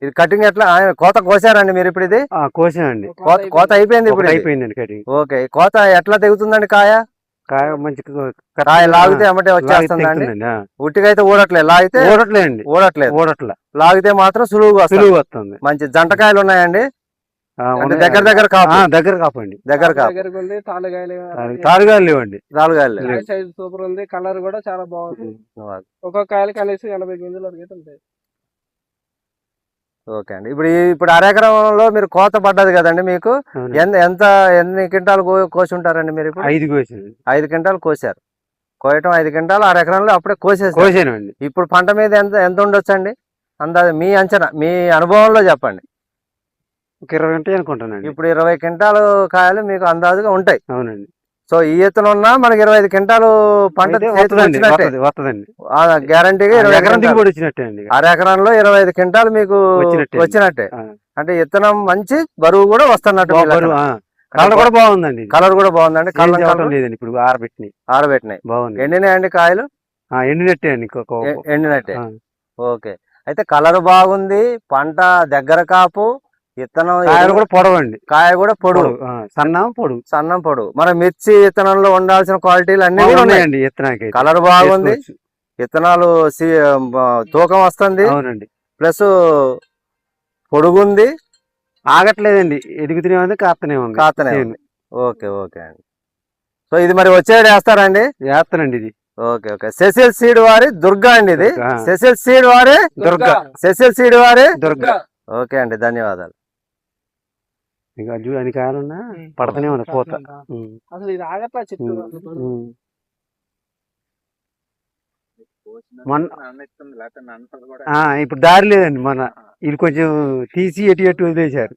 ఇది కటింగ్ ఎట్లా కోత కోసారండి మీరు ఇప్పుడు? ఇది కోసానండి. కోత అయిపోయింది ఇప్పుడు? అయిపోయిందండి కటింగ్. ఓకే, కోత ఎట్లా తెగుతుందండి? కాయ మంచి కాయ లాగితే ఎమ్మటే వచ్చేస్తుందండి. ఉట్టిగా అయితే ఊడట్లేదు, లాగితే ఊడట్లేదు. లాగితే మాత్రం సులువుగా వస్తుంది. మంచి జంటకాయలు ఉన్నాయండి. దగ్గర దగ్గర కాపండి. తాలుగాయలు లేవండి. సూపర్ ఉంది. కలర్ కూడా చాలా బాగుంది. ఒక్కొక్క కాయలు కనీసం 80 గింజలు వరకు ఉంటాయి. ఓకే అండి, ఇప్పుడు అరెకరంలో మీరు కోత పడ్డది కదండి, మీకు ఎన్ని క్వింటాలు కోసి ఉంటారండి మీరు? ఇప్పుడు 5 క్వింటాలు కోసారు. కోయటం 5 క్వింటాలు అరెకరంలో అప్పుడే కోసానండి. ఇప్పుడు పంట మీద ఎంత ఉండొచ్చు అండి అందాజ? మీ అంచనా, మీ అనుభవంలో చెప్పండి. 20 ఉంటాయి అనుకుంటానండి. ఇప్పుడు 20 క్వింటాలు కాయలు మీకు అందాజుగా ఉంటాయి. అవునండి. సో ఈ ఎత్తున ఉన్నా మనకి 25 క్వింటాలు పంట వస్తుందండి. గ్యారంటీగా అరెకరంలో 25 క్వింటాలు మీకు వచ్చినట్టే. అంటే విత్తనం మంచి బరువు కూడా వస్తున్నట్టు. కలర్ కూడా బాగుందండి. కలర్ లేదండి. ఇప్పుడు ఆరబెట్టినాయి బాగుంది. ఎండినాయండి కాయలు? ఎండినట్టే అండి. ఎండినట్టే. ఓకే, అయితే కలర్ బాగుంది, పంట దగ్గర కాపు, విత్తనం కూడా పొడవండి. కాయ కూడా పొడుగు, సన్నం పొడుగు. మన మిర్చి విత్తనంలో ఉండాల్సిన క్వాలిటీలు అన్ని ఉన్నాయండి. కలర్ బాగుంది, విత్తనాలు తూకం వస్తుంది. అవునండి. ప్లస్ పొడుగుంది, ఆగట్లేదండి. ఎదుగుతూనే ఉంది, కాస్తూనే ఉంది. ఓకే అండి. సో ఇది మరి వచ్చేది వేస్తారండి? వేస్తానండి. ఇది ఓకే. సెసిల్ సీడ్ వారి దుర్గా అండి. ఇది సెసిల్ సీడ్ వారి దుర్గా. ఓకే అండి, ధన్యవాదాలు. ఇంకా అన్ని కాయాలన్నా పడతానే ఉంది పూత. అసలు ఇది ఆగట్లా చెట్టు. ఇప్పుడు దారి లేదండి. మన ఇది కొంచెం తీసి ఎటు వదిలేశారు.